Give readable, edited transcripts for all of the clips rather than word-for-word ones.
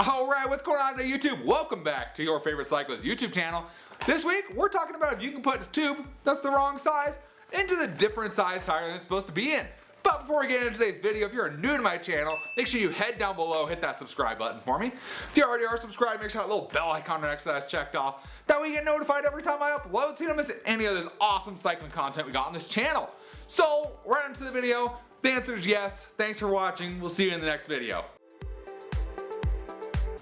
Alright, what's going on today, YouTube? Welcome back to your favorite cyclist YouTube channel. This week, we're talking about if you can put a tube that's the wrong size into the different size tire that it's supposed to be in. But before we get into today's video, if you're new to my channel, make sure you head down below, hit that subscribe button for me. If you already are subscribed, make sure that little bell icon next to that's checked off. That way you get notified every time I upload so you don't miss any of this awesome cycling content we got on this channel. So, right into the video. The answer is yes. Thanks for watching. We'll see you in the next video.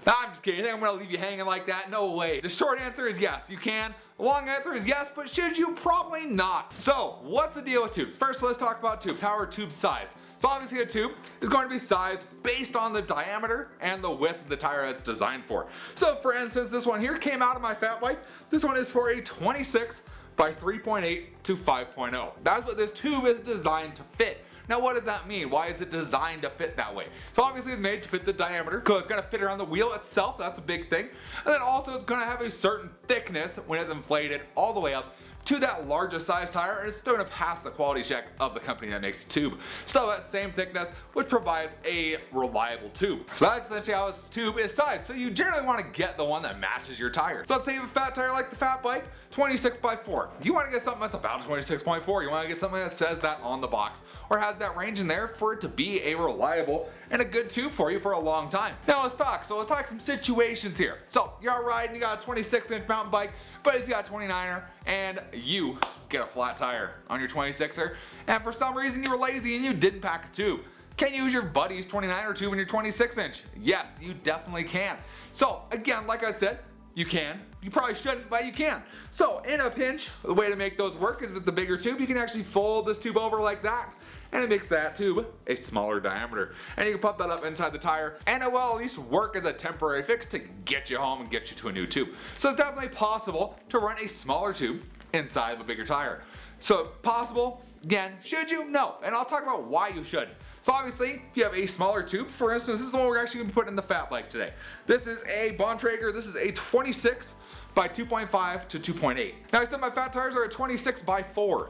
I'm just kidding. You think I'm going to leave you hanging like that? No way. The short answer is yes, you can. The long answer is yes, but should you? Probably not. So, what's the deal with tubes? First, let's talk about tubes. How are tubes sized? So obviously a tube is going to be sized based on the diameter and the width the tire is designed for. So for instance, this one here came out of my fat bike. This one is for a 26 by 3.8 to 5.0. That's what this tube is designed to fit. Now what does that mean? Why is it designed to fit that way? So obviously it's made to fit the diameter because it's going to fit around the wheel itself. That's a big thing. And then also it's going to have a certain thickness when it's inflated all the way up to that larger size tire, and it's still going to pass the quality check of the company that makes the tube. Still that same thickness, which provides a reliable tube. So that's essentially how this tube is sized. So you generally want to get the one that matches your tire. So let's say you have a fat tire like the fat bike, 26 by 4. You want to get something that's about 26.4. You want to get something that says that on the box or has that range in there for it to be a reliable and a good tube for you for a long time. Now let's talk. So let's talk some situations here. So you're out riding, you got a 26-inch mountain bike, but it's got a 29er, and you get a flat tire on your 26er, and for some reason you were lazy and you didn't pack a tube. Can you use your buddy's 29er tube in your 26-inch? Yes, you definitely can. So again, like I said, you can. You probably shouldn't, but you can. So in a pinch, the way to make those work is if it's a bigger tube, you can actually fold this tube over like that, and it makes that tube a smaller diameter. And you can pump that up inside the tire, and it will at least work as a temporary fix to get you home and get you to a new tube. So it's definitely possible to run a smaller tube inside of a bigger tire. So possible, again, should you? No. And I'll talk about why you should. So obviously, if you have a smaller tube, for instance, this is the one we're actually going to put in the fat bike today. This is a Bontrager, this is a 26 by 2.5 to 2.8. Now I said my fat tires are a 26 by 4.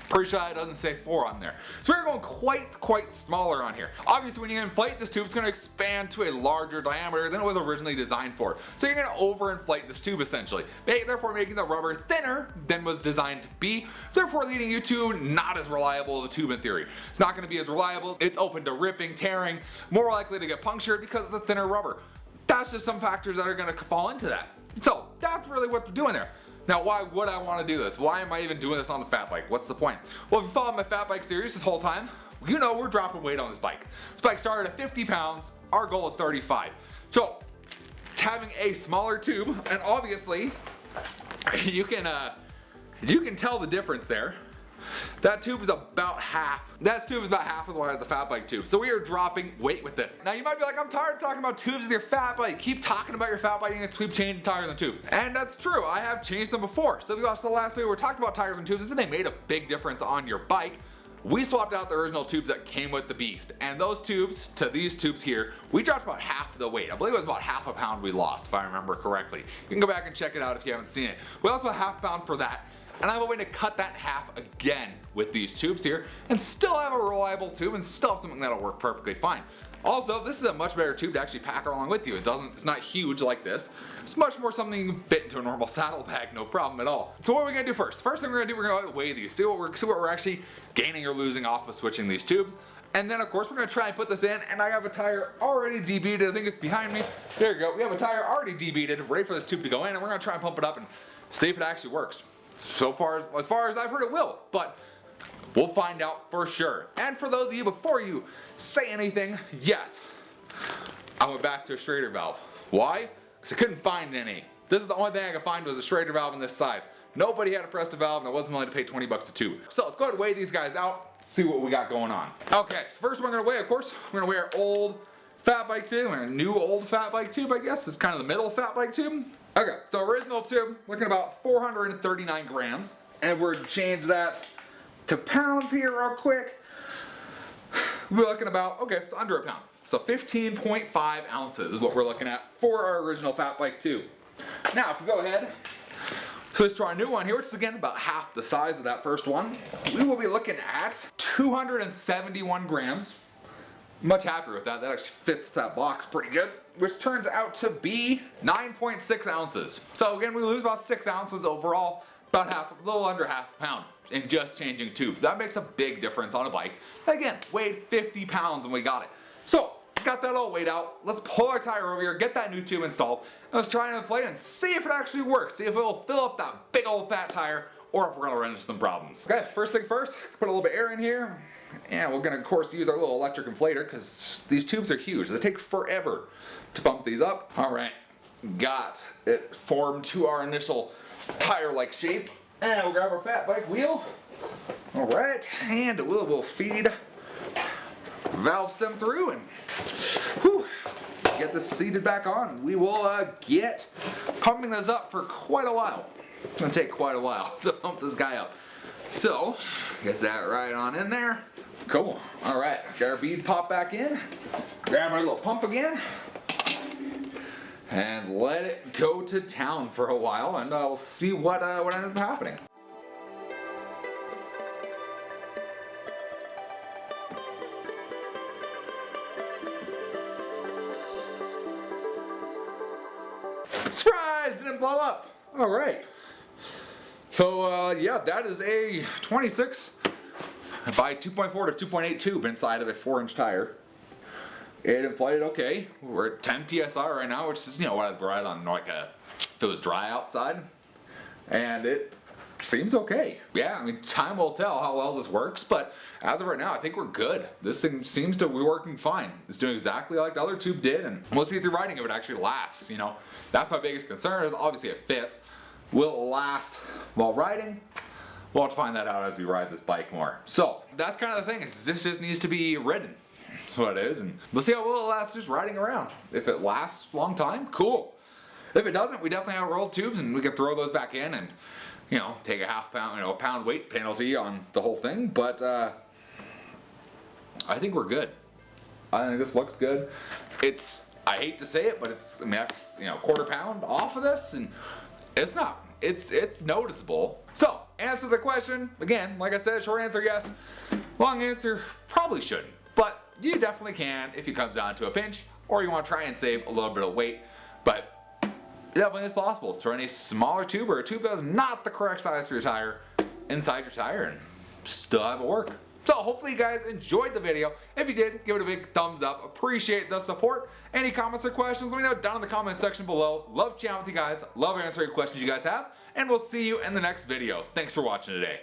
Pretty sure it doesn't say 4 on there. So we're going quite smaller on here. Obviously when you inflate this tube, it's going to expand to a larger diameter than it was originally designed for. So you're going to overinflate this tube essentially, therefore making the rubber thinner than was designed to be, therefore leading you to not as reliable of a tube in theory. It's not going to be as reliable, it's open to ripping, tearing, more likely to get punctured because it's a thinner rubber. That's just some factors that are going to fall into that. So that's really what they're doing there. Now why would I want to do this? Why am I even doing this on the fat bike? What's the point? Well, if you followed my fat bike series this whole time, you know we're dropping weight on this bike. This bike started at 50 pounds, our goal is 35. So having a smaller tube, and obviously you can tell the difference there. That tube is about half. That tube is about half as wide as the fat bike tube. So we are dropping weight with this. Now you might be like, I'm tired of talking about tubes with your fat bike. Keep talking about your fat bike and keep changing tires and tubes. And that's true. I have changed them before. So if you watched the last video, we talked about tires and tubes, and they made a big difference on your bike. We swapped out the original tubes that came with the Beast, and those tubes to these tubes here, we dropped about half the weight. I believe it was about half a pound we lost, if I remember correctly. You can go back and check it out if you haven't seen it. We lost about half a pound for that. And I'm hoping to cut that in half again with these tubes here and still have a reliable tube and still have something that'll work perfectly fine. Also, this is a much better tube to actually pack along with you. It's not huge like this. It's much more something you can fit into a normal saddlebag, no problem at all. So what are we gonna do first? First thing we're gonna do, we're gonna weigh these, see what we're actually gaining or losing off of switching these tubes. And then of course we're gonna try and put this in, and I have a tire already debeaded. I think it's behind me. There you go. We have a tire already debeaded, ready for this tube to go in, and we're gonna try and pump it up and see if it actually works. So far as I've heard, it will, but we'll find out for sure. And for those of you, before you say anything, yes, I went back to a Schrader valve. Why? Because I couldn't find any. This is the only thing I could find was a Schrader valve in this size. Nobody had a Presta valve, and I wasn't willing to pay 20 bucks a tube. So let's go ahead and weigh these guys out, see what we got going on. Okay, so first we're gonna weigh, of course, we're gonna weigh our old fat bike tube, or a new old fat bike tube, I guess. It's kind of the middle fat bike tube. Okay, so original tube, looking about 439 grams. And if we're to change that to pounds here real quick, we're looking about, okay, it's under a pound. So 15.5 ounces is what we're looking at for our original fat bike tube. Now, if we go ahead, switch to our new one here, which is again about half the size of that first one, we will be looking at 271 grams much happier with that. That actually fits that box pretty good, which turns out to be 9.6 ounces. So again, we lose about 6 ounces overall, about half, a little under half a pound in just changing tubes. That makes a big difference on a bike. Again, weighed 50 pounds when we got it. So, got that all weighed out. Let's pull our tire over here, get that new tube installed, and let's try and inflate it and see if it actually works. See if it'll fill up that big old fat tire, or if we're gonna run into some problems. Okay, first thing first, put a little bit of air in here. And we're gonna, of course, use our little electric inflator because these tubes are huge. They take forever to pump these up. All right, got it formed to our initial tire-like shape. And we'll grab our fat bike wheel. All right, and the wheel will feed valve stem through and whew, get this seated back on. We will get pumping this up for quite a while. It's gonna take quite a while to pump this guy up. So, get that right on in there. Cool. All right, get our bead pop back in. Grab our little pump again. And let it go to town for a while, and we'll see what ended up happening. Surprise! It didn't blow up. All right. So yeah, that is a 26 by 2.4 to 2.8 tube inside of a 4-inch tire. It inflated okay. We're at 10 PSI right now, which is, you know, what I'd ride on like if it was dry outside. And it seems okay. Yeah, I mean, time will tell how well this works, but as of right now, I think we're good. This thing seems to be working fine. It's doing exactly like the other tube did, and we'll see through riding if it actually lasts, you know. That's my biggest concern, is obviously it fits. Will it last while riding? We'll have to find that out as we ride this bike more. So, that's kind of the thing, is this just needs to be ridden. That's what it is, and we'll see how well it lasts just riding around. If it lasts a long time, cool. If it doesn't, we definitely have rolled tubes and we can throw those back in and, you know, take a half pound, a pound weight penalty on the whole thing, but I think we're good. I think this looks good. I hate to say it, but it's, I mean, that's, quarter pound off of this, and it's not, it's noticeable. So, answer the question, again, like I said, short answer, yes. Long answer, probably shouldn't. But you definitely can if it comes down to a pinch, or you want to try and save a little bit of weight. But it definitely is possible to run a smaller tube, or a tube that is not the correct size for your tire, inside your tire, and still have it work. So hopefully you guys enjoyed the video. If you did, give it a big thumbs up. Appreciate the support. Any comments or questions, let me know down in the comment section below. Love chatting with you guys. Love answering questions you guys have. And we'll see you in the next video. Thanks for watching today.